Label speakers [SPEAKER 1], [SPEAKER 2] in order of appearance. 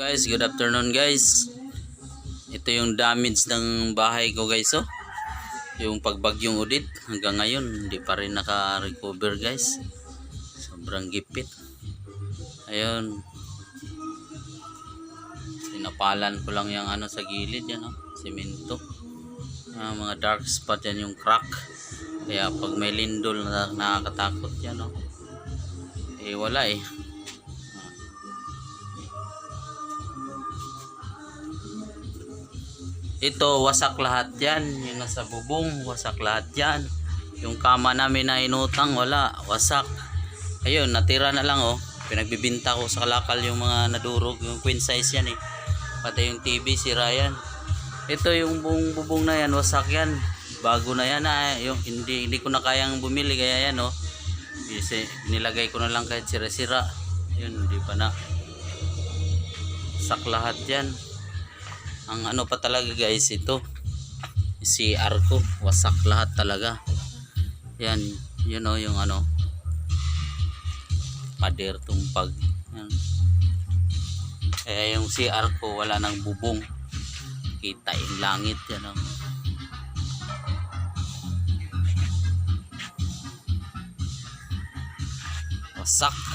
[SPEAKER 1] Guys, good afternoon guys. Ito yung damage ng bahay ko guys, oh. Yung pagbagyong Udit hanggang ngayon hindi pa rin naka-recover guys. Sobrang gipit. Ayun. Sinapalan ko lang yung ano sa gilid yan, oh. Semento. Mga dark spot yan, yung crack. Kaya pag may lindol nakakatakot yan, oh. Eh wala eh. Ito wasak lahat yan, yung nasa bubong wasak lahat yan. Yung kama namin na inutang wala, wasak. Ayun, natira na lang, oh. Pinagbibinta ko sa kalakal yung mga nadurog, yung queen size yan eh. Pati yung TV sira yan. Ito yung buong bubong na yan, wasak yan. Bago na yan, yung hindi ko na kayang bumili kaya yan, oh. Nilagay ko na lang kahit sira-sira. Yun, hindi pa na. Wasak lahat yan. Ang ano pa talaga guys, ito CR ko wasak lahat talaga yan, yun o, yung ano pader tumpag yan. Kaya yung CR ko wala nang bubong, kita yung langit yan o. Wasak.